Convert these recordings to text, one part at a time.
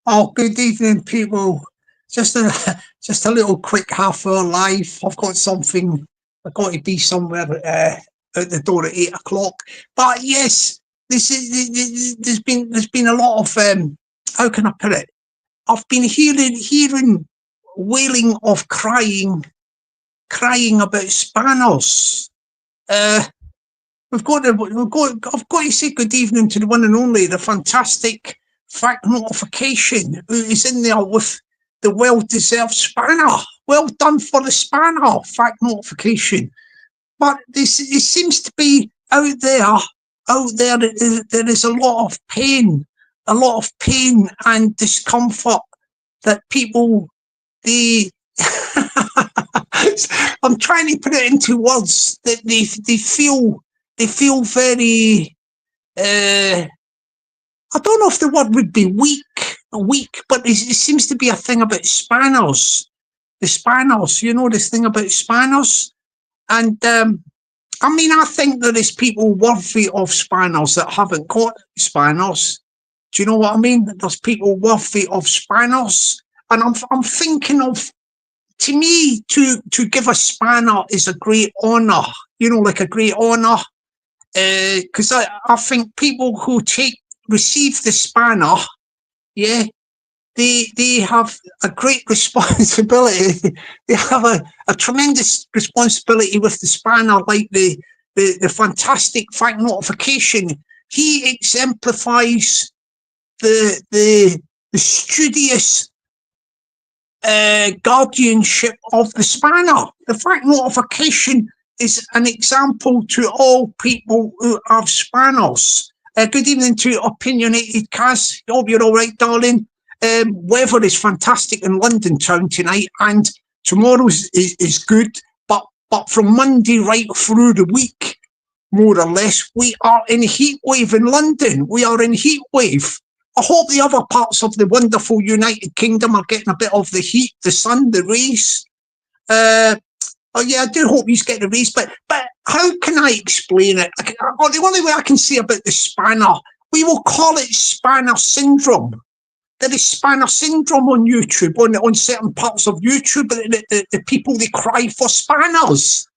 Oh, good evening, people. Just a just a little quick half-hour live. I've got something. I've got to be somewhere at the door at 8 o'clock. But yes, there's been a lot of how can I put it? I've been hearing wailing of crying about spanners. Uh, I've got to say good evening to the one and only, the fantastic Fact Notification, who is in there with the well-deserved spanner. Well done for the spanner, Fact Notification. But this it seems to be out there. There is a lot of pain and discomfort that people they. I'm trying to put it into words that they feel very I don't know if the word would be weak, but it seems to be a thing about spanners. The spanners, this thing about spanners. And I mean, I think there is people worthy of spanners that haven't got spanners. Do you know what I mean? There's people worthy of spanners. And I'm thinking of, to me, to give a spanner is a great honour, like a great honour. Because I think people who receive the spanner, yeah, they have a great responsibility. They have a tremendous responsibility with the spanner, like the fantastic Fact Notification. He exemplifies the studious guardianship of the spanner. The Fact Notification is an example to all people who have spanners. Good evening to Opinionated Kaz. Hope you're all right, darling. Weather is fantastic in London town tonight, and tomorrow is good. But from Monday right through the week, more or less, we are in heat wave in London. We are in heat wave. I hope the other parts of the wonderful United Kingdom are getting a bit of the heat, the sun, the rays. Oh yeah, I do hope you get the rays, but how can I explain it? The only way I can say about the spanner, we will call it spanner syndrome. There is spanner syndrome on YouTube, on certain parts of YouTube. The people, they cry for spanners.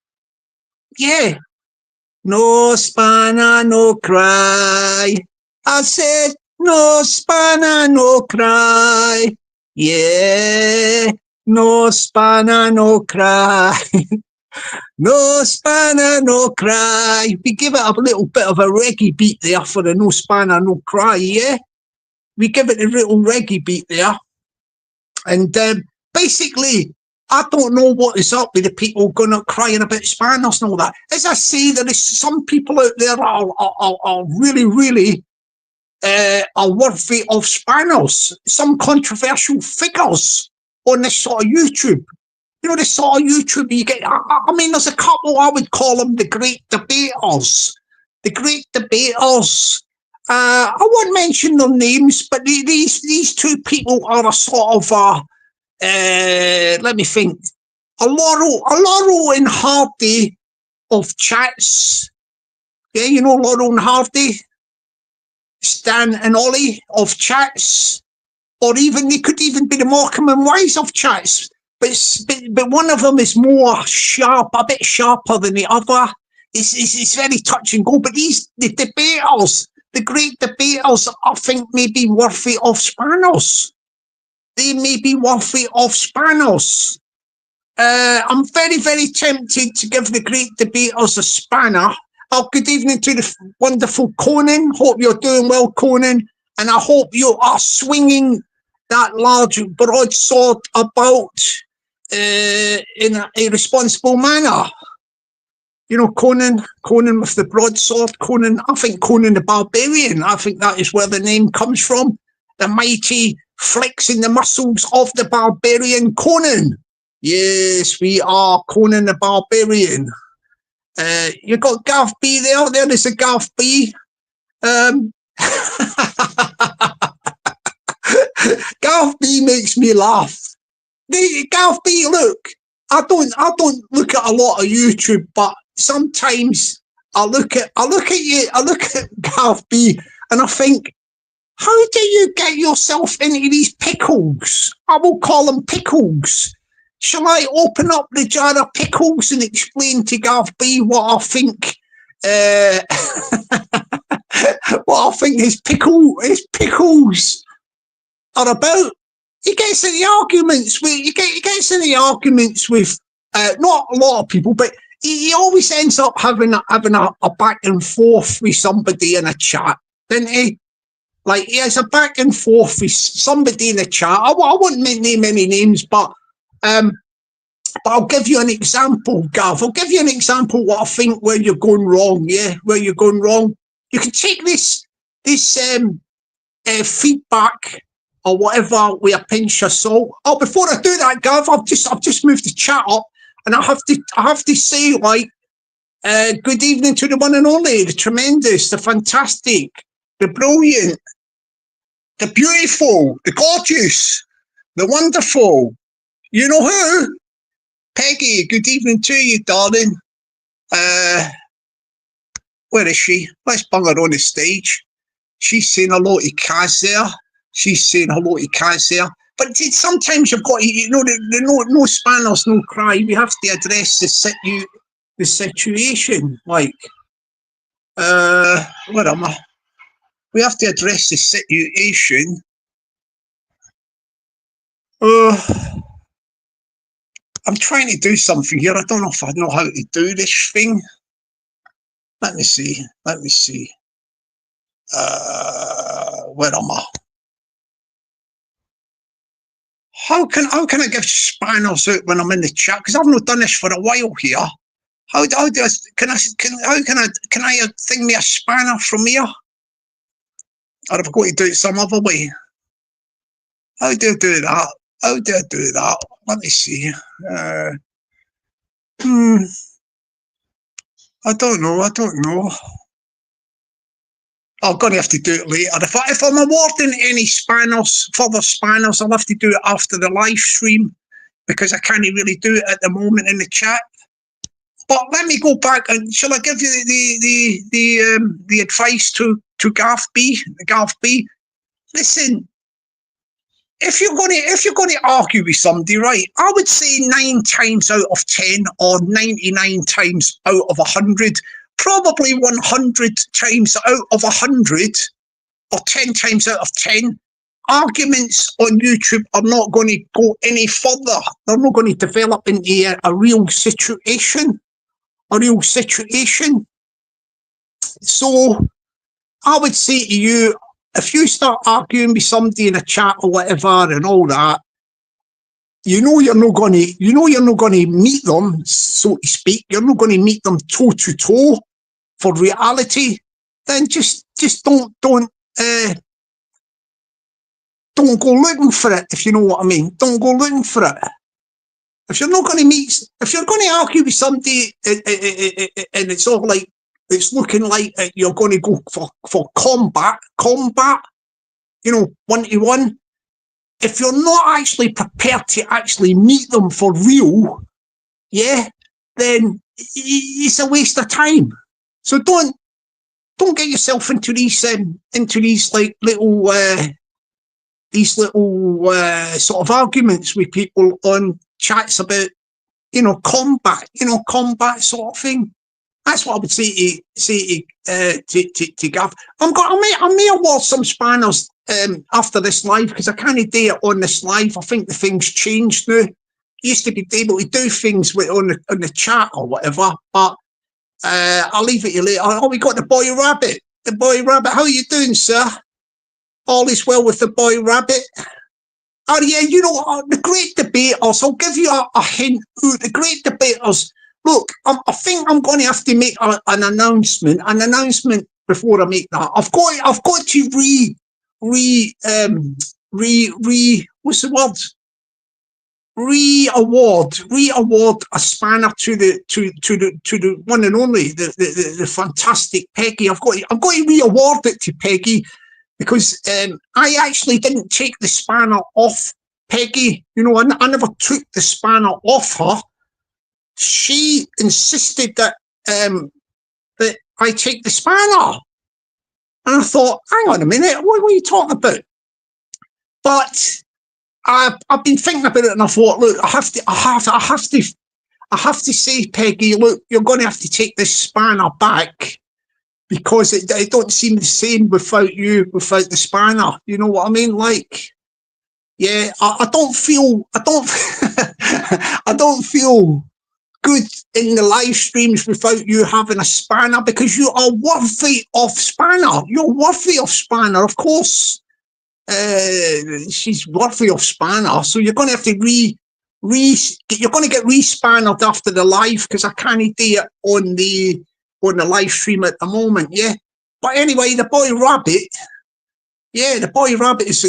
Yeah. No spanner, no cry. I said, no spanner, no cry. Yeah. No spanner, no cry. No spanner, no cry. We give it a little bit of a reggae beat there for the no spanner, no cry, yeah? We give it a little reggae beat there. And basically, I don't know what is up with the people going up crying about spanners and all that. As I say, there is some people out there that are really, really are worthy of spanners. Some controversial figures on this sort of YouTube. This sort of YouTube you get. I mean, there's a couple, I would call them the great debaters. The great debaters. I won't mention their names, but these two people are a sort of, let me think, a Laurel and Hardy of chats. Yeah, Laurel and Hardy, Stan and Ollie of chats. Or even, they could even be the Morecambe and Wise of chats. But one of them is more sharp, a bit sharper than the other. It's very touch and go. But the debaters, the great debaters, I think may be worthy of spanners. They may be worthy of spanners. I'm very, very tempted to give the great debaters a spanner. Good evening to the wonderful Conan. Hope you're doing well, Conan. And I hope you are swinging that large broadsword about in a responsible manner. Conan with the broadsword. Conan, I think Conan the Barbarian. I think that is where the name comes from. The mighty flexing the muscles of the barbarian Conan. Yes, we are Conan the Barbarian. You got Gav B there. There is a Gav B. Gav B makes me laugh. Gav B, look, I don't look at a lot of YouTube, but sometimes I look at Gav B, and I think, how do you get yourself into these pickles? I will call them pickles. Shall I open up the jar of pickles and explain to Gav B what I think? What I think his pickles are about. He gets in the arguments with. He gets in the arguments with not a lot of people, but he always ends up having a back and forth with somebody in a chat, doesn't he? Like he has a back and forth with somebody in the chat. I won't name any names, but I'll give you an example, Gav. I'll give you an example what I think where you're going wrong. Yeah, where you're going wrong. You can take this feedback or whatever with a pinch of salt. Oh, before I do that, Gav, I've just moved the chat up, and I have to say, like, good evening to the one and only, the tremendous, the fantastic, the brilliant, the beautiful, the gorgeous, the wonderful. You know who? Peggy. Good evening to you, darling. Where is she? Let's bring her on the stage. She's saying hello to Kaz there. She's saying hello to Kaz there. But sometimes you've got to, you know, no spanners, no cry. We have to address the situation. Like, where am I? We have to address the situation. I'm trying to do something here. I don't know if I know how to do this thing. Let me see. Where am I? How can I give spanners out when I'm in the chat? Because I've not done this for a while here. How can I thing me a spanner from here? Or have I got to do it some other way? How do I do that? Let me see. I don't know. I'm going to have to do it later. If I'm awarding any further spanners, I'll have to do it after the live stream because I can't really do it at the moment in the chat. But let me go back and shall I give you the advice to Gav B? Listen, if you're going to argue with somebody, right? I would say 9 times out of 10 or 99 times out of 100. Probably 100 times out of 100 or 10 times out of 10, arguments on YouTube are not going to go any further. They're not going to develop into a real situation. So I would say to you, if you start arguing with somebody in a chat or whatever and all that, you know you're not going to meet them, so to speak. You're not going to meet them toe to toe for reality. Then just don't go looking for it, if you know what I mean. Don't go looking for it. If you're going to argue with somebody and it's all like, it's looking like you're going to go for combat, you know, 1-to-1. If you're not actually prepared to actually meet them for real, yeah, then it's a waste of time. So don't get yourself into these like little sort of arguments with people on chats about, you know, combat sort of thing. That's what I would say to Gav. I may award some spanners after this live because I can't do it on this live. I think the thing's changed now. Used to be able to do things on the chat or whatever, but I'll leave it to you later. Oh, we got the boy rabbit. The boy rabbit. How are you doing, sir? All is well with the boy rabbit. Oh yeah, you know, the great debaters. I'll give you a hint. The great debaters. Look, I think I'm going to have to make an announcement. An announcement before I make that. I've got to what's the word? Re-award a spanner to the one and only, the fantastic Peggy. I've got to re-award it to Peggy because I actually didn't take the spanner off Peggy. You know, I never took the spanner off her. She insisted that that I take the spanner, And I thought, hang on a minute, what are you talking about? But I've been thinking about it, and I thought, look, I have to say, Peggy, look, you're going to have to take this spanner back, because it don't seem the same without the spanner. You know what I mean? Like, yeah, I don't feel I don't feel good in the live streams without you having a spanner, because you are worthy of spanner. You're worthy of spanner, of course. She's worthy of spanner, so you're going to have to you're going to get re-spannered after the live, because I can't do it on the live stream at the moment. Yeah, but anyway, the boy rabbit. Yeah, the boy rabbit is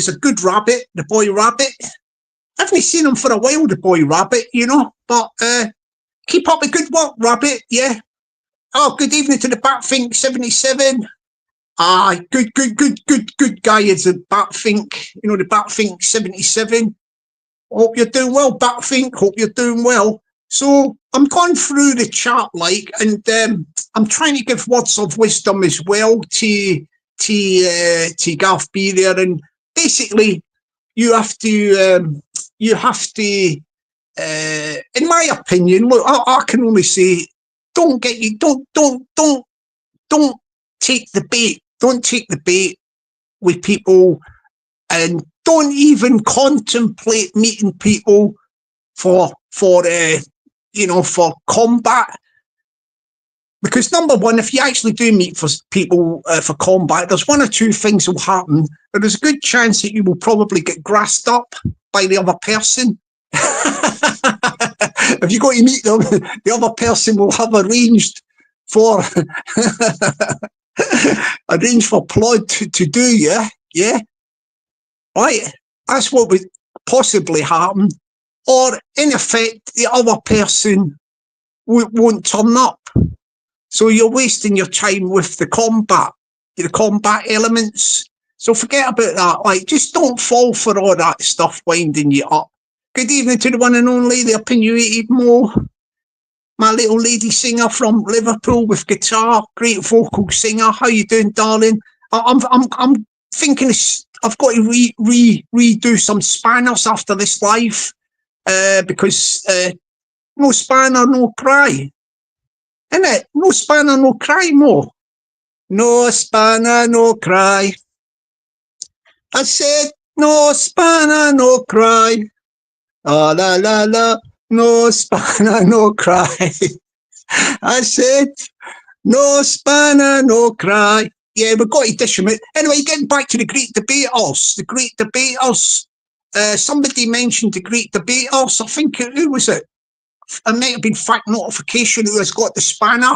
a good rabbit. The boy rabbit. I haven't seen him for a while, the boy rabbit, you know. But keep up the good work, rabbit. Yeah. Oh, good evening to the Batfink 77. Good guy is the Batfink. You know, the Batfink 77. Hope you're doing well, Batfink. Hope you're doing well. So I'm going through the chat, like, and I'm trying to give words of wisdom as well to Garth B there, and basically you have to in my opinion, look, I can only say, don't take the bait. Don't take the bait with people, and don't even contemplate meeting people for combat. Because number one, if you actually do meet for people for combat, there's one or two things will happen. There's a good chance that you will probably get grassed up by the other person. If you go to meet them, the other person will have arranged for blood to do you. Yeah, right. That's what would possibly happen. Or in effect, the other person won't turn up. So you're wasting your time with the combat elements. So forget about that. Like, just don't fall for all that stuff winding you up. Good evening to the one and only, the opinionated Mo, my little lady singer from Liverpool with guitar, great vocal singer. How you doing, darling? I'm thinking I've got to redo some spanners after this live, because no spanner, no cry. Innit? No spanner, no cry, Mo. No spanner, no cry. I said, no spanner, no cry. Oh, la, la, la. No spanner, no cry. I said, no spanner, no cry. Yeah, we've got to dish them out. Anyway, getting back to the great debaters. The great debaters. Somebody mentioned the great debaters. I think, who was it? It might have been Fact Notification who has got the spanner.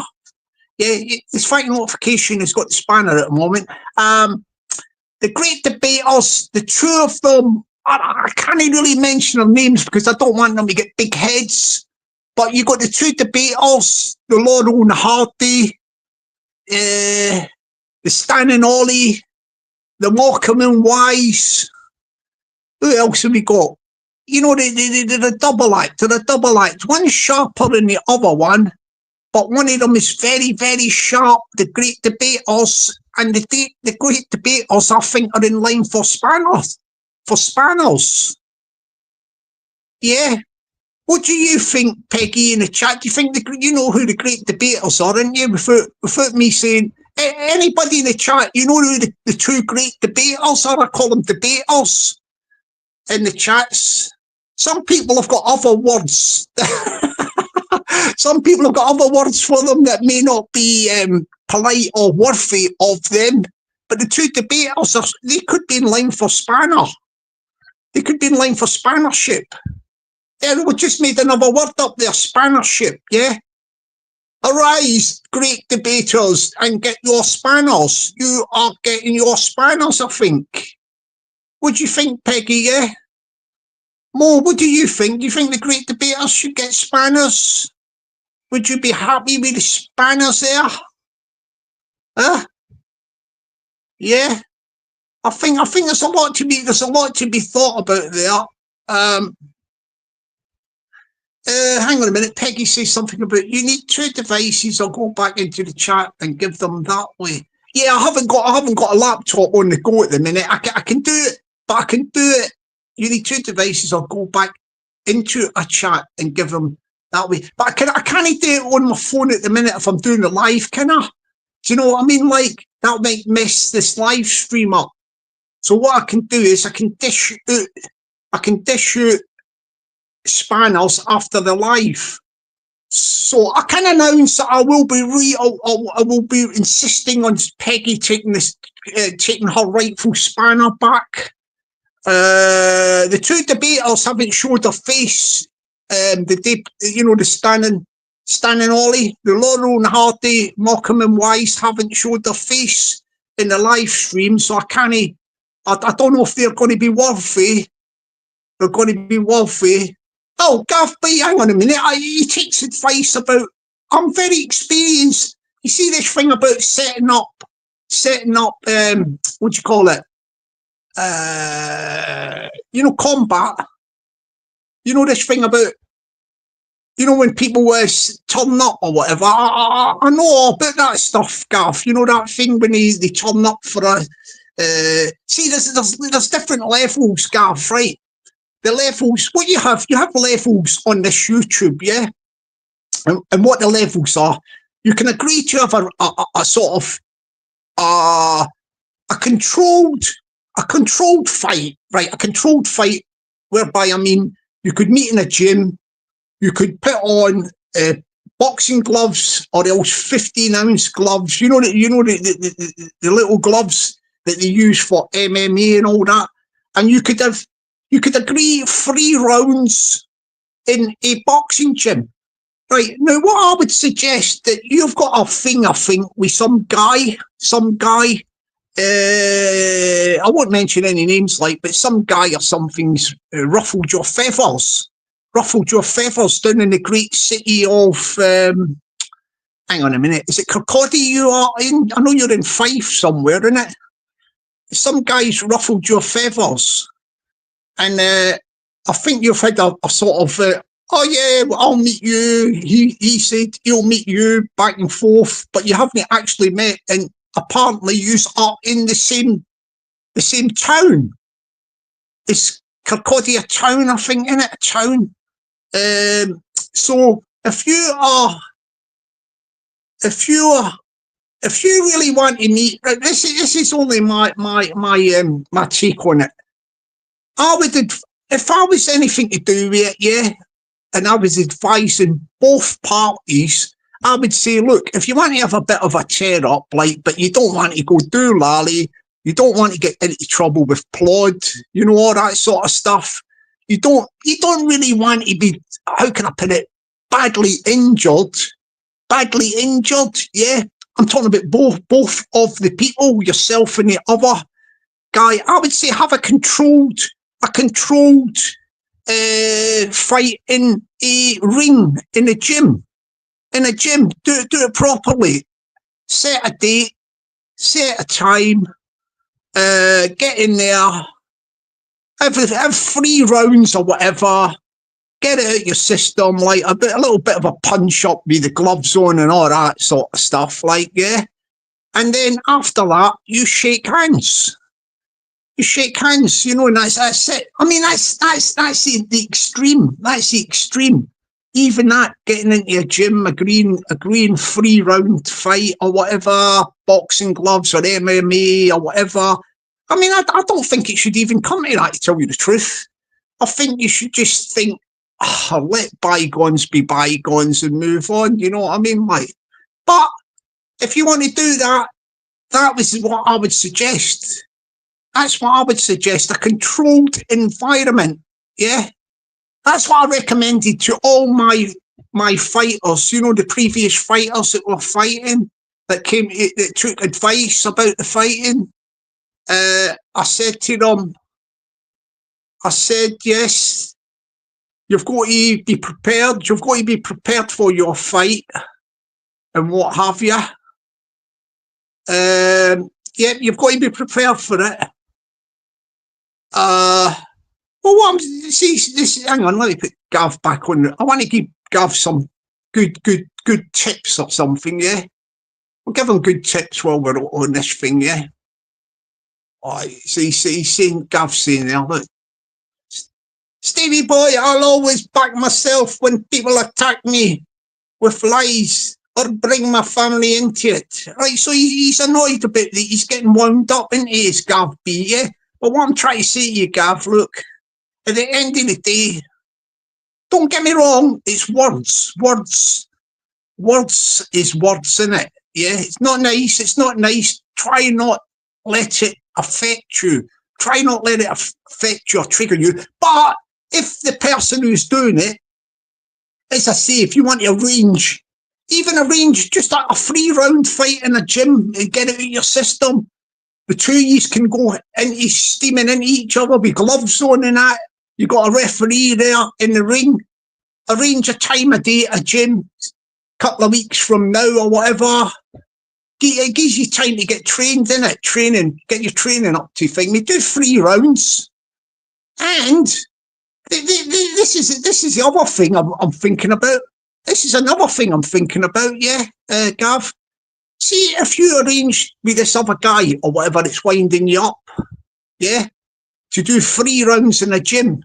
Yeah, this Fact Notification has got the spanner at the moment. The great debaters, the two of them, I can't really mention their names because I don't want them to get big heads. But you got the two debaters, the Laurel and Hardy, the Stan and Ollie, the Morecambe and Wise. Who else have we got? You know, the double act. They're a double act. One's sharper than the other one, but one of them is very, very sharp. The great debaters, and the great debaters, I think, are in line for spanners. Yeah. What do you think, Peggy, in the chat? Do you think you know who the great debaters are, don't you? Without me saying, anybody in the chat, you know who the two great debaters are? I call them debaters in the chats. Some people have got other words. Some people have got other words for them that may not be polite or worthy of them. But the two debaters, they could be in line for spanner. They could be in line for spannership. Yeah, we just made another word up there, spannership, yeah? Arise, great debaters, and get your spanners. You are getting your spanners, I think. What do you think, Peggy, yeah? Mo, what do you think? Do you think the great debaters should get spanners? Would you be happy with the spanners there? Huh? Yeah. I think there's a lot to be thought about there. Hang on a minute. Peggy says something about you need two devices. I'll go back into the chat and give them that way. Yeah, I haven't got a laptop on the go at the minute. I can do it, but I can do it. You need two devices. I'll go back into a chat and give them that way. But I can't do it on my phone at the minute if I'm doing the live, can I? Do you know what I mean? Like, that might mess this live stream up. So what I can do is I can dish out spanners after the live. So I can announce that I will be insisting on Peggy taking her rightful spanner back. The two debaters haven't showed their face. The Stan and Ollie, the Laurel and Hardy, Morecambe and Wise haven't showed their face in the live stream, so I don't know if they're going to be worthy. They're going to be worthy. Oh, Gav B, hang on a minute. He takes advice about. I'm very experienced. You see this thing about setting up. What do you call it? Combat. You know this thing about. When people turn up or whatever. I know about that stuff, Gav. You know that thing when they turn up for a. See, there's different levels, Gav, right? The levels, what you have levels on this YouTube, yeah? And what the levels are, you can agree to have a sort of a controlled fight, right? A controlled fight whereby, I mean, you could meet in a gym, you could put on boxing gloves or else 15-ounce gloves, you know the little gloves that they use for MMA and all that, and you could agree 3 rounds in a boxing gym. Right, now what I would suggest that you've got a thing, I think, with some guy, I won't mention any names, but some guy or something's ruffled your feathers down in the great city of, hang on a minute, is it Kirkcaldy you are in? I know you're in Fife somewhere, isn't it? Some guy's ruffled your feathers. And I think you've had a sort of, oh yeah, well, I'll meet you. He said he'll meet you back and forth, but you haven't actually met. And apparently you are in the same town. It's Kirkcaldy a town, I think, isn't it? A town. So if you really want to meet, this is only my take on it. If I was anything to do with it, yeah, and I was advising both parties, I would say, look, if you want to have a bit of a tear up, but you don't want to go do lally, you don't want to get into trouble with Plod, all that sort of stuff. You don't really want to be, how can I put it, badly injured, yeah. I'm talking about both of the people, yourself and the other guy. I would say have a controlled fight in a ring, in a gym. Do it properly. Set a date, set a time, get in there, have 3 rounds or whatever, get it out your system, a little bit of a punch up with the gloves on and all that sort of stuff, yeah. And then after that, you shake hands. And that's it. I mean, that's the extreme. That's the extreme. Even that, getting into a gym, agreeing 3-round fight or whatever, boxing gloves or MMA or whatever. I mean, I don't think it should even come to that, to tell you the truth. I think you should just think, let bygones be bygones and move on. You know what I mean? But if you want to do that, that was what I would suggest. That's what I would suggest, a controlled environment, yeah? That's what I recommended to all my fighters, the previous fighters that were fighting, that took advice about the fighting. I said to them, yes, you've got to be prepared. You've got to be prepared for your fight and what have you. Yeah, you've got to be prepared for it. Well, hang on, let me put Gav back on. I want to give Gav some good tips or something, yeah? We'll give him good tips while we're on this thing, yeah? So he's saying, Gav saying there, look, Stevie boy, I'll always back myself when people attack me with lies or bring my family into it. Right, so he's annoyed a bit that he's getting wound up into his Gav B, yeah? But what I'm trying to say to you, Gav, look, at the end of the day, don't get me wrong, it's words. Words is words, innit? Yeah, it's not nice. Try not let it affect you. Try not let it affect you or trigger you. But if the person who's doing it, as I say, if you want to arrange just a 3-round fight in a gym and get it out of your system, the two of you can go into steaming into each other with gloves on and that. You got a referee there in the ring. Arrange a time of day at a gym, couple of weeks from now or whatever. It gives you time to get trained in it, get your training up to thing. We do 3 rounds. And this is the other thing I'm thinking about. This is another thing I'm thinking about, yeah, Gav. See, if you arrange with this other guy or whatever that's winding you up, yeah, to do 3 rounds in a gym,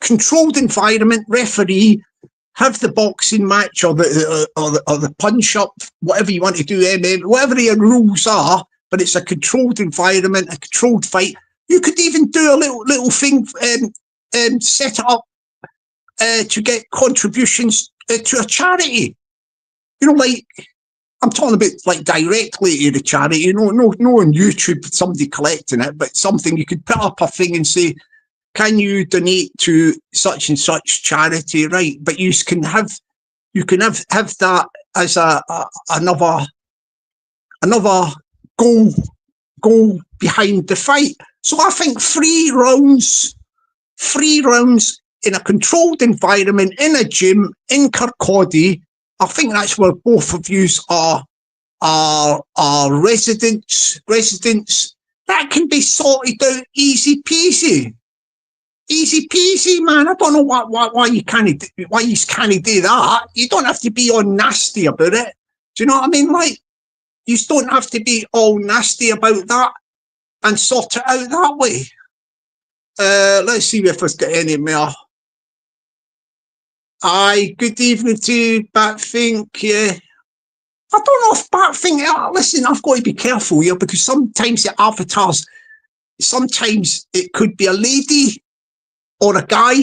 controlled environment, referee, have the boxing match or the punch up, whatever you want to do, whatever the rules are, but it's a controlled environment, a controlled fight. You could even do a little thing, set it up to get contributions to a charity. You know, like, I'm talking about like directly to the charity, you know, no on YouTube, somebody collecting it, but something you could put up a thing and say, can you donate to such and such charity, right? But you can have that as another goal behind the fight. So I think 3 rounds in a controlled environment, in a gym, in Kirkcaldy, I think that's where both of yous are residents. That can be sorted out easy peasy. Easy peasy, man. I don't know why you can't do that. You don't have to be all nasty about it. Do you know what I mean? Like, you don't have to be all nasty about that and sort it out that way. Let's see if there's got any more. Aye, good evening to you, Batfink. Yeah. I don't know if Batfink, listen, I've got to be careful here because sometimes the avatars, sometimes it could be a lady or a guy.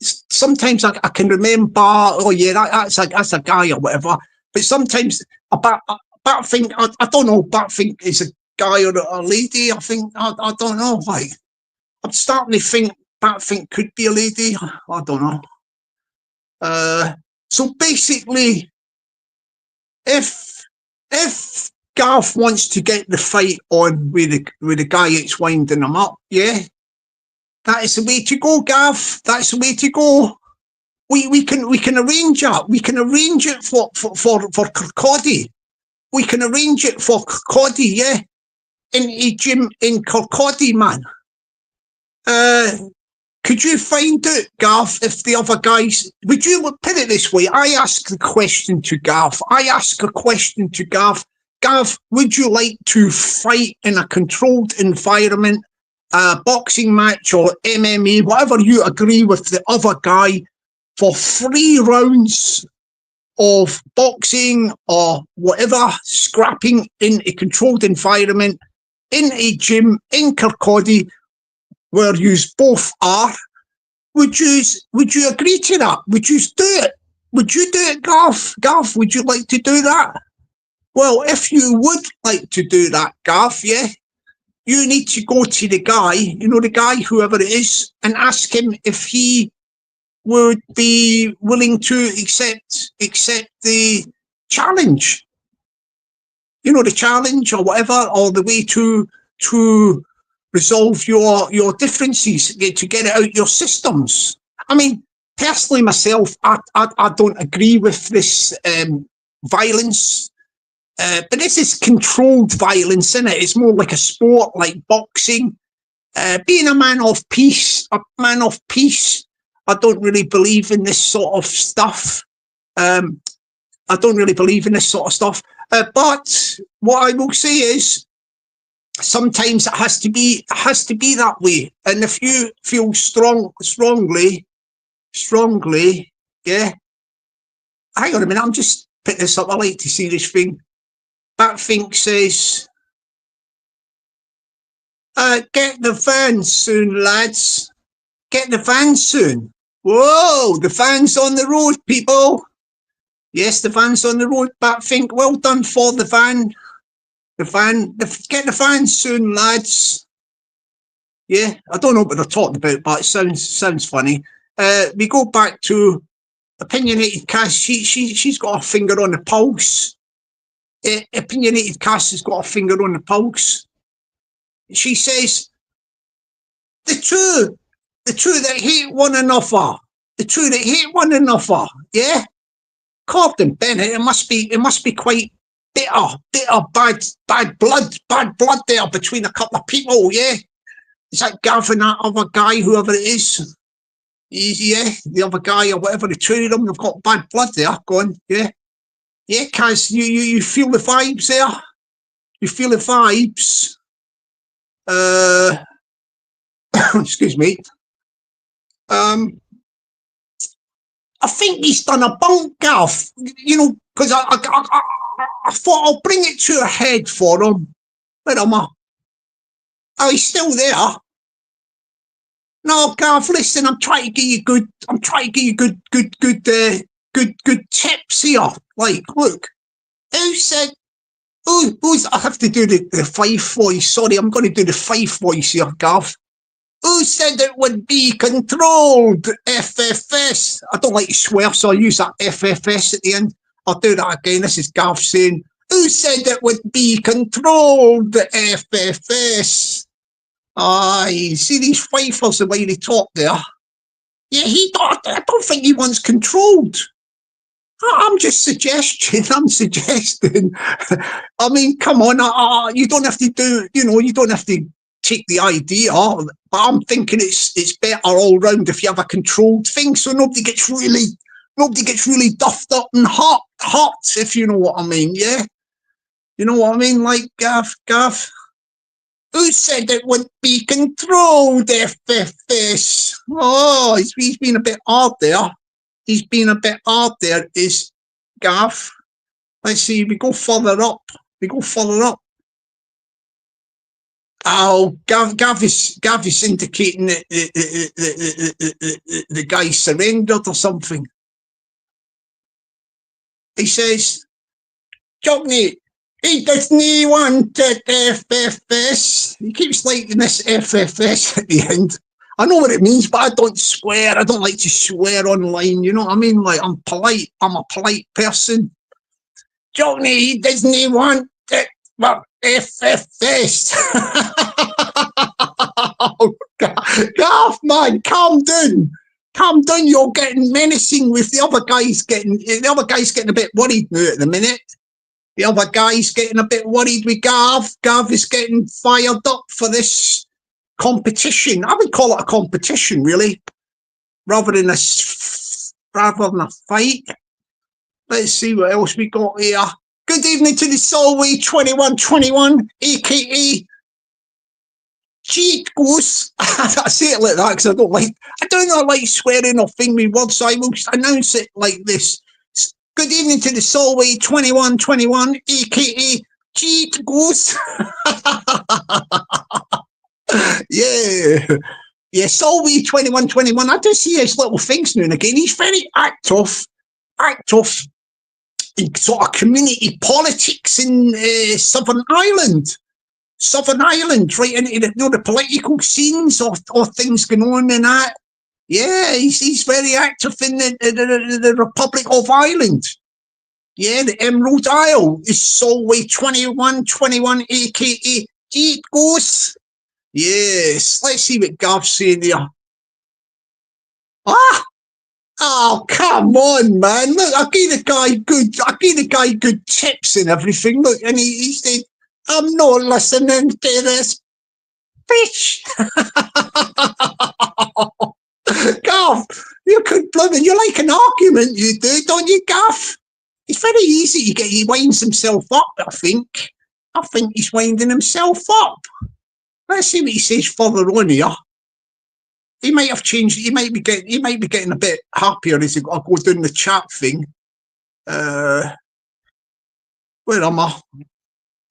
Sometimes I can remember, oh yeah, that's a guy or whatever. But sometimes Batfink, I don't know, Batfink is a guy or a lady. I think, I don't know. Like, I'm starting to think Batfink could be a lady. I don't know. So basically, if Gav wants to get the fight on with the guy that's winding him up, yeah, that is the way to go, Gav. That's the way to go. We can arrange that. We can arrange it for Kirkcaldy. We can arrange it for Kirkcaldy, yeah, in a gym in Kirkcaldy, man. Could you find out, Gav, if the other guys... Would you put it this way? I ask the question to Gav. Gav, would you like to fight in a controlled environment, a boxing match or MMA, whatever you agree with the other guy, for 3 rounds of boxing or whatever, scrapping in a controlled environment, in a gym, in Kirkcaldy, where you both are? Would you agree to that? Would you do it? Would you do it, Gav? Gav, would you like to do that? Well, if you would like to do that, Gav, yeah, you need to go to the guy, you know, the guy, whoever it is, and ask him if he would be willing to accept the challenge. You know, the challenge or whatever, or the way to resolve your differences, to get it out your systems. I mean, personally myself, I don't agree with this violence, but this is controlled violence, isn't it? It's more like a sport, like boxing. Being a man of peace, I don't really believe in this sort of stuff. But what I will say is, sometimes it has to be that way. And if you feel strongly, yeah. Hang on a minute, I'm just putting this up. I like to see this thing. That thing says, get the van soon, lads. Get the van soon. Whoa, the van's on the road, people. Yes, the van's on the road. But think, well done for the van. Get the van soon, lads. Yeah, I don't know what they're talking about, but it sounds funny. We go back to Opinionated Cass. She's got her finger on the pulse. Opinionated Cass has got her finger on the pulse. She says, the two that hate one another, yeah. Cobden Bennett, it must be quite bitter, bad blood there between a couple of people, yeah. Is that Gavin, that other guy, whoever it is? Yeah, the other guy or whatever, the two of them, they've got bad blood there going, yeah. Yeah, Kaz, you feel the vibes there? You feel the vibes? Excuse me. I think he's done a bunk, Gav, you know, because I thought I'll bring it to a head for him. Where am I? Oh, he's still there. No, Gav, listen, I'm trying to give you good tips here. Like, look, who said, who's, I have to do the Fife voice. Sorry, I'm going to do the Fife voice here, Gav. Who said it would be controlled? FFS. I don't like to swear, so I use that FFS at the end. I'll do that again. This is Gav saying, who said it would be controlled? FFS. Aye, see these Fifers, the way they talk there? Yeah, I don't think he wants controlled. I'm just suggesting. I mean, come on. You don't have to do, you don't have to take the idea, but I'm thinking it's better all round if you have a controlled thing, so nobody gets really duffed up and hot, if you know what I mean, yeah? You know what I mean? Like, Gav? Who said it would be controlled, FFS? Oh, he's been a bit hard there. Is Gav. Let's see, we go further up. Oh, Gav is indicating that the guy surrendered or something. He says, Jockney, he doesn't want it, FFS. He keeps liking this FFS at the end. I know what it means, but I don't swear. I don't like to swear online. You know what I mean? Like, I'm polite. I'm a polite person. Johnny, he doesn't want it, but FFS. Gav, man, calm down. You're getting menacing with the other guys getting a bit worried now at the minute. The other guy's getting a bit worried with Gav. Gav is getting fired up for this competition. I would call it a competition, really, rather than a fight. Let's see what else we got here. Good evening to the Solway 2121, aka Cheat Goose. I say it like that because I don't like swearing or thingy words, so I will announce it like this. Good evening to the Solway 2121, aka Cheat Goose. Yeah, Solway 2121. I do see his little things now and again. He's very active in sort of community politics in Southern Ireland, right into the political scenes or things going on in that. Yeah, he's very active in the Republic of Ireland. Yeah, the Emerald Isle is Solway 2121, aka Jeet Goose. Yes, let's see what Gav's saying there. Oh, come on, man. Look, I gave the guy good tips and everything. Look, and he said, I'm not listening to this bitch. Gav, you like an argument, you do, don't you, Gav? It's very easy to get, he winds himself up, I think. I think he's winding himself up. Let's see what he says further on here. He might have changed, he might be getting a bit happier as I go down the chat thing. Where am I?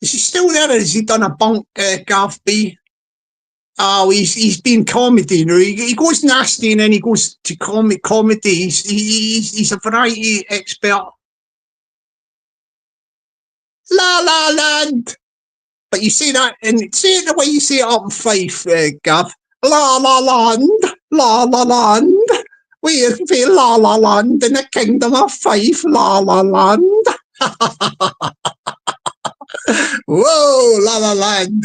Is he still there, or has he done a bunk, Gav B? Oh, he's been comedy. You know, he goes nasty and then he goes to comedy. He's a variety expert. La La Land. But you say that, and say it the way you say it up in Fife, Gav. La La Land, La La Land. We're the La La Land in the Kingdom of Fife, La La Land. Whoa, La La Land.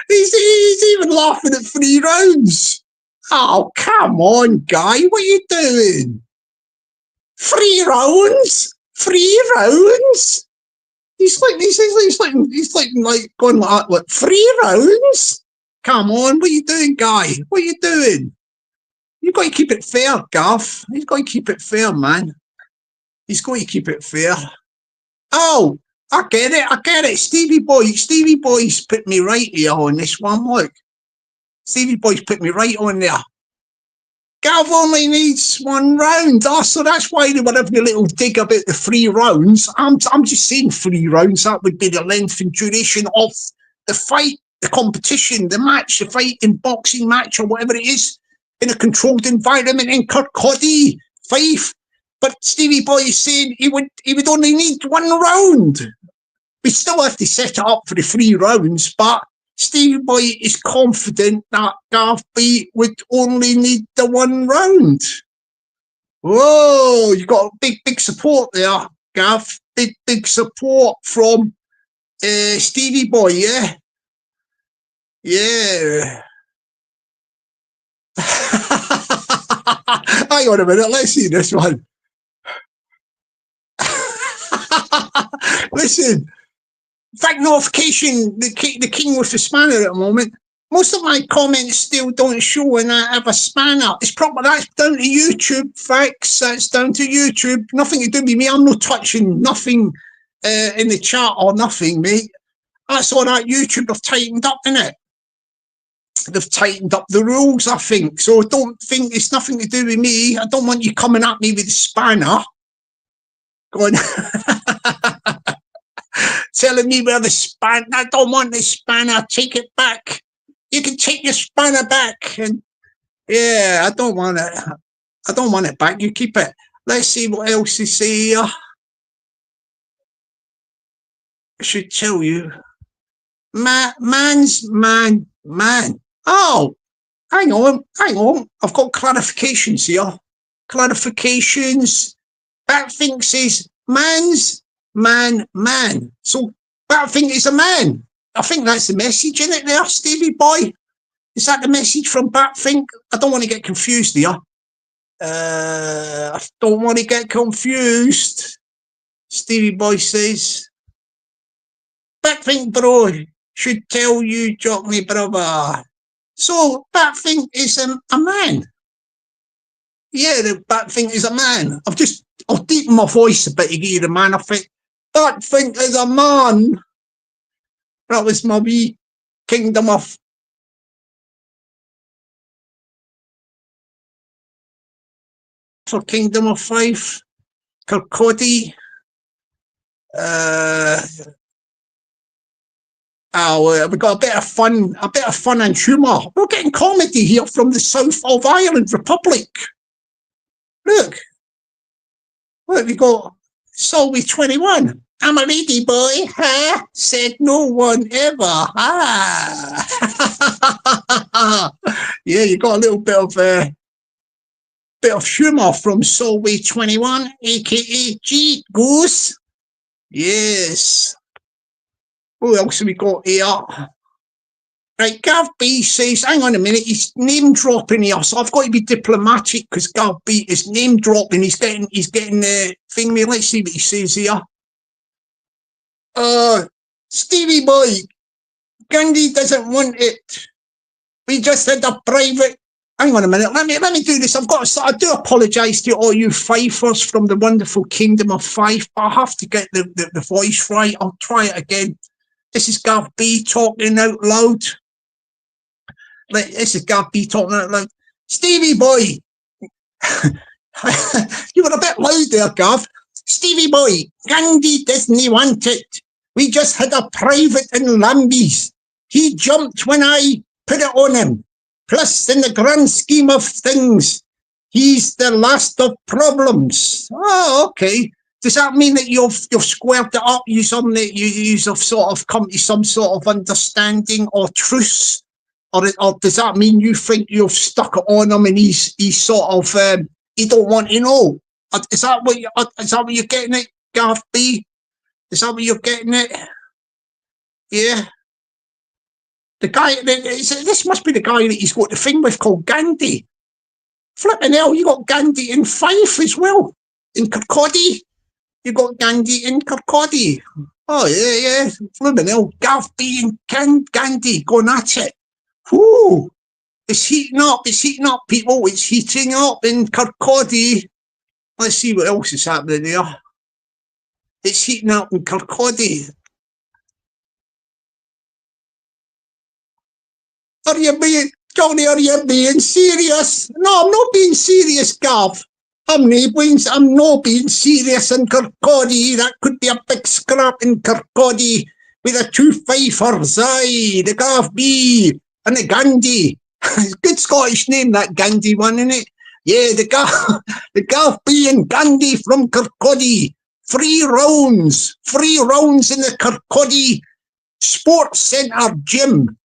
He's even laughing at 3 rounds. Oh, come on, guy. What are you doing? 3 rounds? 3 rounds? He's like going like what, 3 rounds? Come on, what are you doing, guy? What are you doing? You've got to keep it fair, Gav. You've got to keep it fair, man. He's got to keep it fair. Oh, I get it. Stevie Boy's put me right here on this one, look. Stevie Boy's put me right on there. Gav only needs 1 round. Oh, so that's why they were having a little dig about the 3 rounds. I'm just saying 3 rounds. That would be the length and duration of the fight, the competition, the match, the fighting boxing match or whatever it is in a controlled environment in Kirkcaldy, Fife. But Stevie Boy is saying he would only need 1 round. We still have to set it up for the 3 rounds, but Stevie Boy is confident that Gav B would only need the 1 round. Whoa, you got big support there, Gav. Big support from Stevie Boy, yeah? Yeah. Hang on a minute, let's see this one. Listen, fact notification, the king with the spanner at the moment. Most of my comments still don't show when I have a spanner. It's proper, that's down to YouTube, facts, that's down to YouTube. Nothing to do with me, I'm not touching nothing in the chat or nothing, mate. That's all that YouTube have tightened up, innit? They've tightened up the rules, I think. So don't think it's nothing to do with me. I don't want you coming at me with a spanner. Going telling me where the spanner, I don't want the spanner, take it back. You can take your spanner back. And yeah, I don't want it. I don't want it back. You keep it. Let's see what else is here. I should tell you. Man. Oh, hang on. I've got clarifications here. Clarifications. Batfink says man's man. So Batfink is a man. I think that's the message in it there, Stevie Boy. Is that the message from Batfink? I don't want to get confused here. I don't want to get confused. Stevie Boy says, Batfink bro should tell you, Jockney brother. So Batfink is a man. Yeah, the Batfink is a man. I'll deepen my voice a bit to get the man. I think Batfink is a man. That was my wee Kingdom of Fife, Kirkcaldy. We've got a bit of fun and humour. We're getting comedy here from the south of Ireland Republic. Look, we got Solway 21. I'm a lady boy, huh? Said no one ever, huh? Yeah, you got a little bit of humour from Solway 21, aka G Goose. Yes. Who else have we got here? Right, Gav B says, hang on a minute, he's name dropping here, so I've got to be diplomatic because Gav B is name dropping. He's getting the thing. Let's see what he says here. Stevie Boy, Gandhi doesn't want it. We just had a private hang on a minute. Let me do this. I do apologise to all you Fifers from the wonderful kingdom of Fife. I have to get the voice right. I'll try it again. This is Gav B talking out loud. This is Gav B talking out loud. Stevie boy. You were a bit loud there, Gav. Stevie boy, Gandhi doesn't want it. We just had a private in Lambies. He jumped when I put it on him. Plus, in the grand scheme of things, he's the last of problems. Oh, okay. Does that mean that you've squared it up? You've sort of come to some sort of understanding or truce? Or does that mean you think you've stuck it on him and he's sort of he don't want to know? Is that what you're getting at, Gav B? Is that what you're getting at? Yeah. The guy, this must be the guy that he's got the thing with called Gandhi. Flipping hell, you got Gandhi in Fife as well. In Kirkcaldy. You got Gandhi in Kirkcaldy. Oh, yeah. Flipping hell, Gav B and Gandhi going at it. Whoo! It's heating up, people. It's heating up in Kirkcaldy. Let's see what else is happening there. It's heating up in Kirkcaldy. Are you being serious? No, I'm not being serious, Gav. I'm not being serious in Kirkcaldy. That could be a big scrap in Kirkcaldy with the two Fifers, aye, the Gav B and the Gandhi. Good Scottish name, that Gandhi one, isn't it? Yeah, the Gav B and Gandhi from Kirkcaldy. 3 rounds in the Kirkcaldy Sports Centre gym.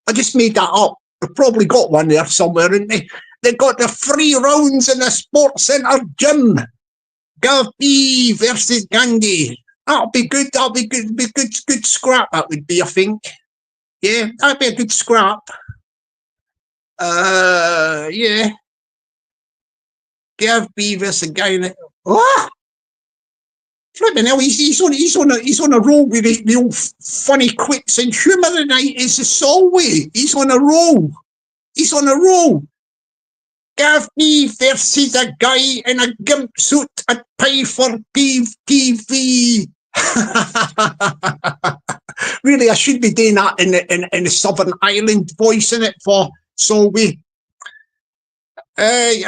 I just made that up. I've probably got one there somewhere, isn't they? They got the 3 rounds in the Sports Centre gym. Gav B versus Gandhi. That'll be good. Good scrap, that would be, I think. Yeah, that'd be a good scrap. Yeah. Gav B versus Gandhi. What? Flipping hell, he's on a roll with the old funny quits and humour tonight. It's a Solway. He's on a roll. Gav B versus a guy in a gimp suit at pay for PV. Really, I should be doing that in the Southern Ireland voice in it for Solway. Hey,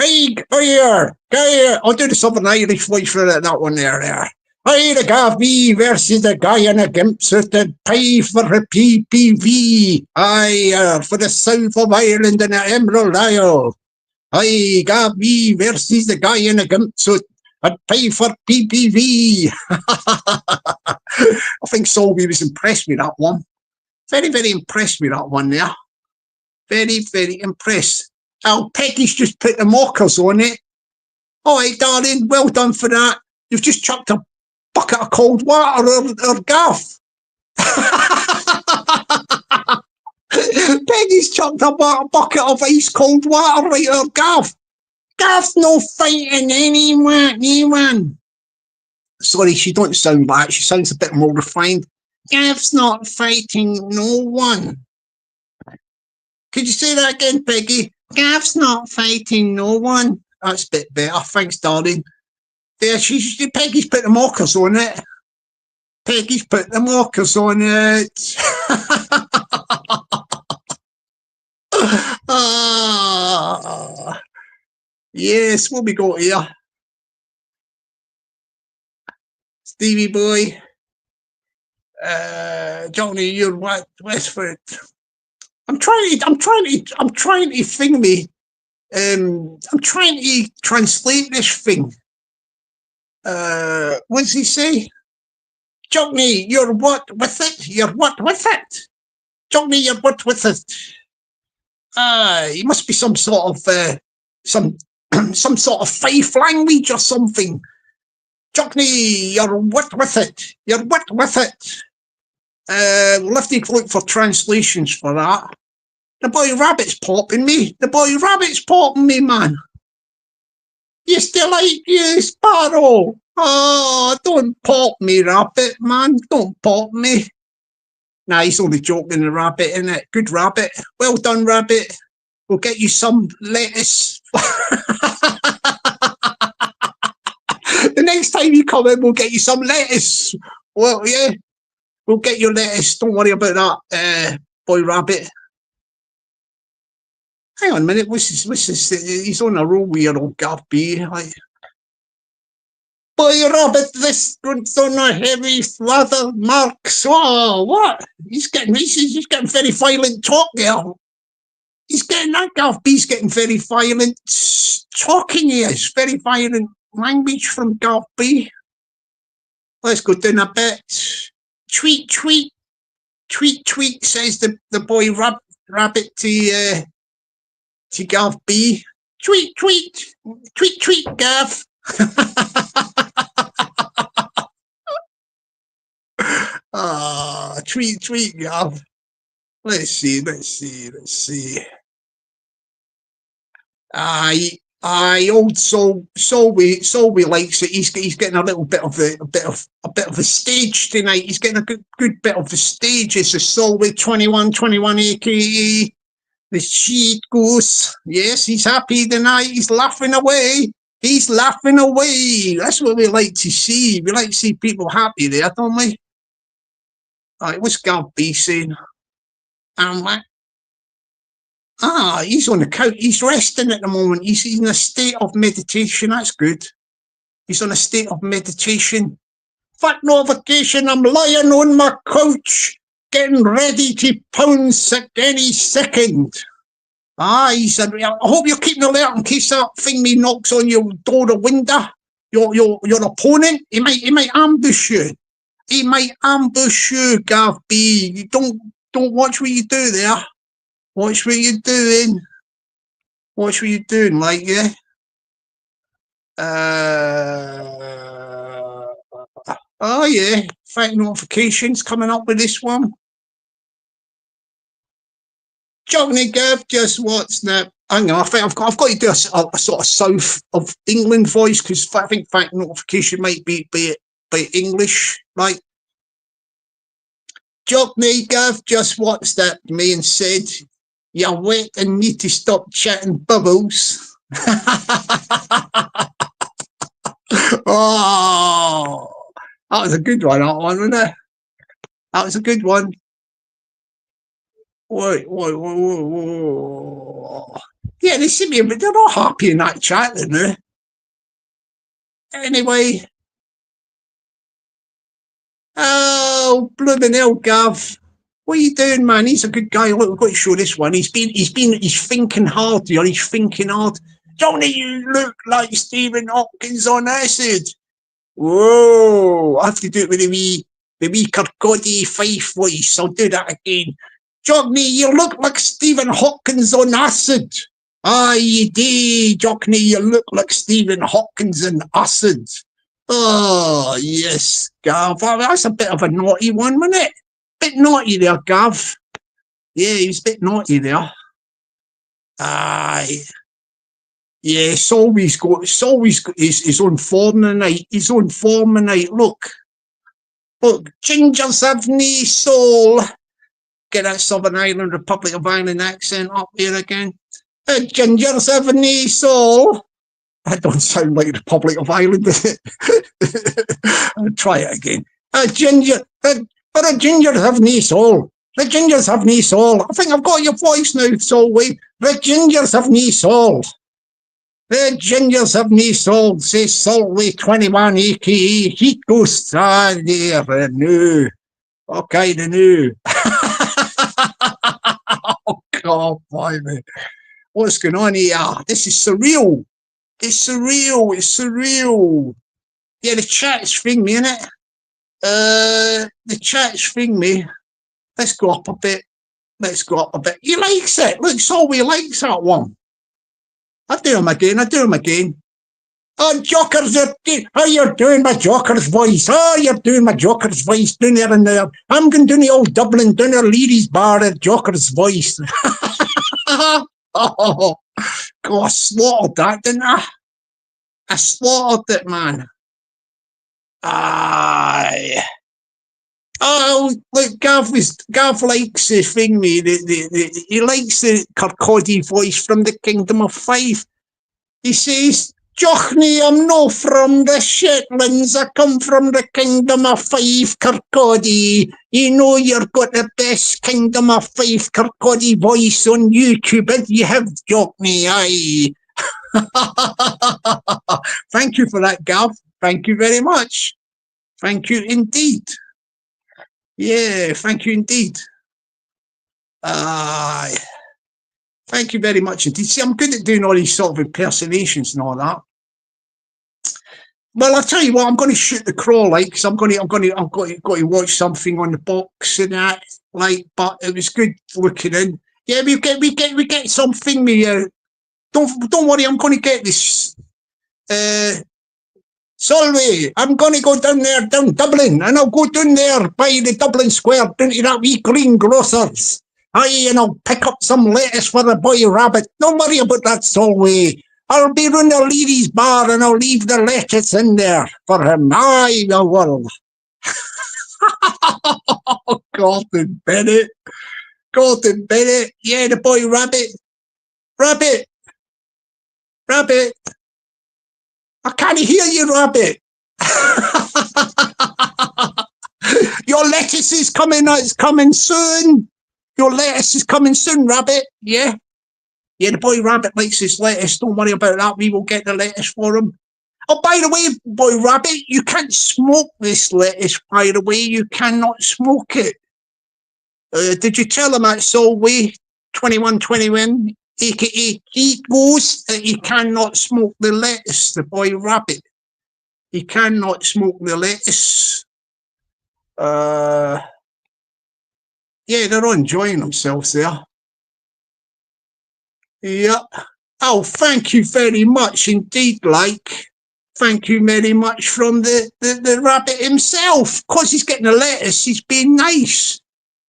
I'll do the Southern Irish voice for that one there. Hey, the Gav B versus the guy in a gimp suit that pay for a PPV. Aye, for the south of Ireland and the Emerald Isle. Aye, Gav B versus the guy in a gimp suit that pay for PPV. I think Solby was impressed with that one. Very, very impressed with that one there. Very, very impressed. Oh, Peggy's just put the mockers on it. All right, darling, well done for that. You've just chucked a bucket of cold water or Gav. Peggy's chucked a bucket of ice cold water right or Gav. Gav's no fighting anyone. Sorry, she don't sound like that. She sounds a bit more refined. Gav's not fighting no one. Could you say that again, Peggy? Gav's not fighting no one. That's a bit better. Thanks, darling. There, Peggy's put the mockers on it. Yes, what we got here? Stevie boy. Johnny, you're what? Westford. I'm trying to thing me. I'm trying to translate this thing. What does he say? Johnny, you're what with it? You're what with it? Johnny, you're what with it? He must be some sort of some sort of Fife language or something. Johnny, you're what with it? You're what with it? We'll have to look for translations for that. The boy rabbit's popping me, man. You still like you, Sparrow? Oh, don't pop me, rabbit, man. Don't pop me. Nah, he's only joking, the rabbit, innit? Good rabbit. Well done, rabbit. We'll get you some lettuce. The next time you come in, we'll get you some lettuce. Well, yeah, we'll get you lettuce. Don't worry about that, Boy Rabbit. Hang on a minute. What's this? He's on a roll with your old Gav B. Boy Rabbit, this one's on a heavy weather marks. Oh, what? He's getting very violent talk there. He's getting that Gav B's getting very violent talking. He is very violent language from Gav B. Let's go down a bit. Tweet, tweet, tweet, tweet, says the boy rabbit to Gav B. Tweet, tweet, tweet, tweet, Gav. Tweet, tweet, Gav. Let's see. Old Solby likes it. He's getting a little bit of a stage tonight. He's getting a good bit of the stage. It's a Solby 2121 aka the Sheet Goose. Yes, he's happy tonight. He's laughing away. That's what we like to see. We like to see people happy there, don't we? All right, what's Gav B saying? He's on the couch. He's resting at the moment. He's in a state of meditation. That's good. He's on a state of meditation. Fat notification. I'm lying on my couch, getting ready to pounce at any second. He said, I hope you're keeping alert in case that thingy knocks on your door or window. Your opponent, he might ambush you. He might ambush you, Gav B. You don't watch what you do there. Watch what you're doing. Like, yeah. Oh yeah, fact notifications coming up with this one. Johnny Gav, just what's that? Hang on, I think I've got to do a sort of South of England voice because I think fact notification might be English, right? Johnny Gav just WhatsApped me and said, "You're wet and need to stop chatting bubbles." Oh, that was a good one, wasn't it? That was a good one. Wait. Yeah, they seem to be, they're not happy in that chat, then, eh? Anyway. Oh, blooming hell, Gav. What are you doing, man? He's a good guy. Look, we've got to show this one. He's thinking hard here. He's thinking hard. Don't you look like Stephen Hopkins on acid? Whoa, I have to do it with the wee Kirkcaldy Fife voice. I'll do that again. Johnny, you look like Stephen Hopkins on acid. You do, Johnny, you look like Stephen Hopkins on acid. Oh, yes, Gav. That's a bit of a naughty one, wasn't it? Bit naughty there, Gav. Yeah, he's a bit naughty there. Yeah, Solvy's he's on form tonight. He's on form tonight. Look, gingers have no soul. Get that Southern Ireland, Republic of Ireland accent up here again. Gingers have no soul. That don't sound like Republic of Ireland, does it? I'll try it again. But the gingers have no soul. The gingers have no soul. I think I've got your voice now, Solway. The gingers have no soul. The gingers have no soul, says Solway 21, aka Heat Ghost. There, the new. Okay, the new. Oh, God, blimey. What's going on here? This is surreal. It's surreal. Yeah, the chat's thing me, innit? The chat's thing me. Let's go up a bit. He likes it. Look, Solway likes that one. I'll do him again. Oh, Jokers, how you're doing my Joker's voice? Oh, you're doing my Joker's voice down there and there. I'm going to do the old Dublin down there, Leary's bar at Joker's voice. Oh, God, I slaughtered that, didn't I? I slaughtered it, man. Oh, look, Gav likes the thing, me. He likes the Kirkcaldy voice from the Kingdom of Five. He says, Jochny, I'm not from the Shetlands. I come from the Kingdom of Five, Kirkcaldy. You know you've got the best Kingdom of Five Kirkcaldy voice on YouTube, and you have, Jochny, aye. Thank you for that, Gav. Thank you very much. Thank you indeed. Yeah, thank you indeed. Thank you very much indeed. See, I'm good at doing all these sort of impersonations and all that. Well, I'll tell you what, I'm going to shoot the crow, like, because I've got to watch something on the box and that, like. But it was good looking in. Yeah, we get something. Don't worry, I'm going to get this. Solway, I'm going to go down Dublin, and I'll go down there by the Dublin Square, down to that wee greengrocer's. Aye, and I'll pick up some lettuce for the boy rabbit. Don't worry about that, Solway. I'll be round the Leary's bar, and I'll leave the lettuce in there for him. Aye, I will. Gordon Bennett. Yeah, the boy rabbit. Rabbit. I can't hear you, Rabbit. Your lettuce is coming. It's coming soon. Your lettuce is coming soon, Rabbit. Yeah. Yeah, the boy Rabbit likes his lettuce. Don't worry about that. We will get the lettuce for him. Oh, by the way, boy Rabbit, you can't smoke this lettuce, by the way. You cannot smoke it. Did you tell him at Solway 2121? AKA he goes that he cannot smoke the lettuce, the boy Rabbit. He cannot smoke the lettuce. Yeah, they're all enjoying themselves there. Yeah. Oh, thank you very much indeed, like. Thank you very much from the rabbit himself. Because he's getting the lettuce, he's being nice.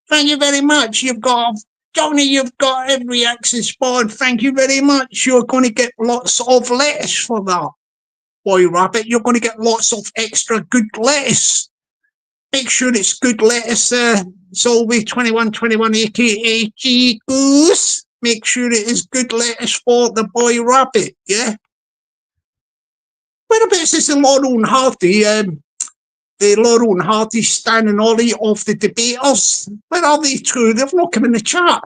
Thank you very much. Johnny, you've got every access board. Thank you very much. You're going to get lots of lettuce for that, boy Rabbit. You're going to get lots of extra good lettuce. Make sure it's good lettuce. Solway 2121, aka G Goose. Make sure it is good lettuce for the boy Rabbit. Yeah. Whereabouts is the Laurel and Hardy? The Laurel and Hardy Stan and Ollie of the debaters. Where are they two? They've not come in the chat.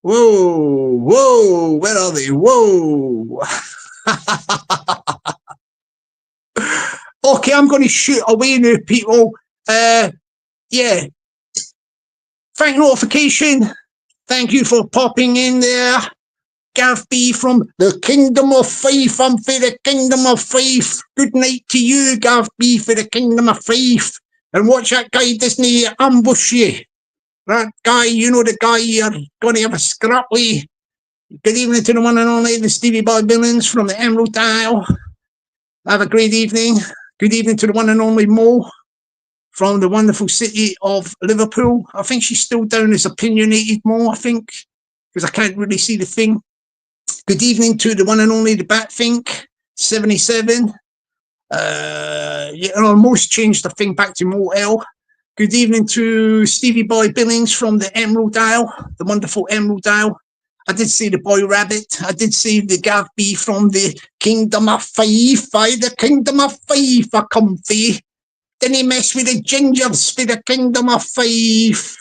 Whoa, where are they? Whoa. Okay, I'm going to shoot away now, people. Yeah. Thank notification. Thank you for popping in there. Gav B from the Kingdom of Fife. I'm for the Kingdom of Fife. Good night to you, Gav B, for the Kingdom of Fife. And watch that guy Disney ambush you. That guy, you know the guy you're going to have a scrap with. Good evening to the one and only, the Stevie Boy Billings from the Emerald Isle. Have a great evening. Good evening to the one and only Mo from the wonderful city of Liverpool. I think she's still down as opinionated Mo, I think, because I can't really see the thing. Good evening to the one and only the Batfink 77. Yeah, I almost changed the thing back to Mo L. Good evening to Stevie Boy Billings from the Emerald Isle, the wonderful Emerald Isle. I did see the boy Rabbit. I did see the Gav B from the Kingdom of Fife. The Kingdom of Fife are comfy. Didn't mess with the gingers for the Kingdom of Fife.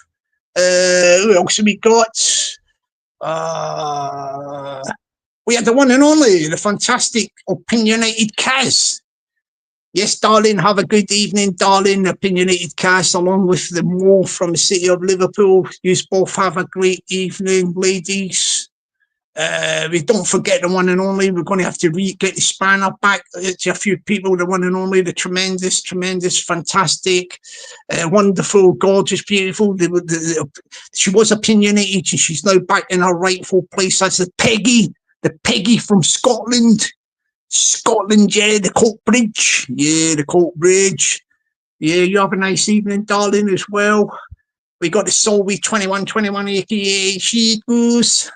Who else have we got? We had the one and only, the fantastic opinionated Kaz. Yes, darling, have a good evening, darling, opinionated Kaz, along with the Mo from the city of Liverpool. You both have a great evening, ladies. We don't forget the one and only. We're going to have to get the spanner back to a few people. The one and only, the tremendous, fantastic, wonderful, gorgeous, beautiful. She was opinionated, and she's now back in her rightful place. That's the Peggy from Scotland. Yeah, the Coatbridge. Yeah, the Coatbridge. Yeah, you have a nice evening, darling, as well. We got the Solway 2121, aka She Goose,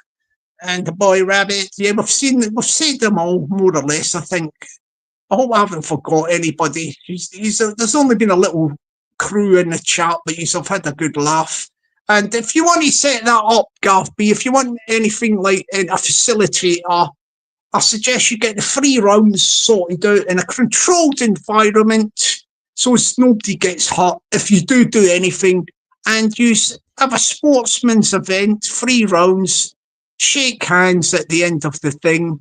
and the boy Rabbit. Yeah, we've seen them all, more or less, I think. hope I haven't forgot anybody. There's only been a little crew in the chat, but you've had a good laugh. And if you want to set that up, Gav B, if you want anything like a facilitator, I suggest you get the 3 rounds sorted out in a controlled environment so nobody gets hurt if you do anything, and you have a sportsman's event, 3 rounds, shake hands at the end of the thing.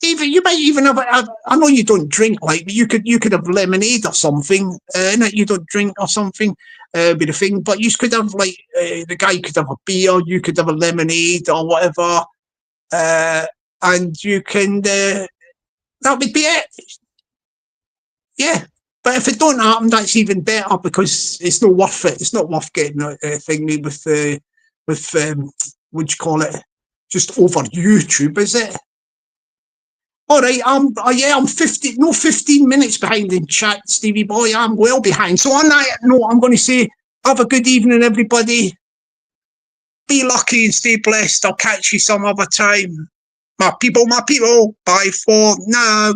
Even you might even have. I know you don't drink, like, but you could have lemonade or something. You don't drink or something. Be the thing, but you could have like the guy could have a beer, you could have a lemonade or whatever, and you can. That would be it. Yeah. But if it don't happen, that's even better because it's not worth it. It's not worth getting a thingy with what you call it, just over YouTube, is it? All right, I'm 15 minutes behind in chat, Stevie boy. I'm well behind. So on that note, I'm going to say, have a good evening, everybody. Be lucky and stay blessed. I'll catch you some other time. My people, bye for now.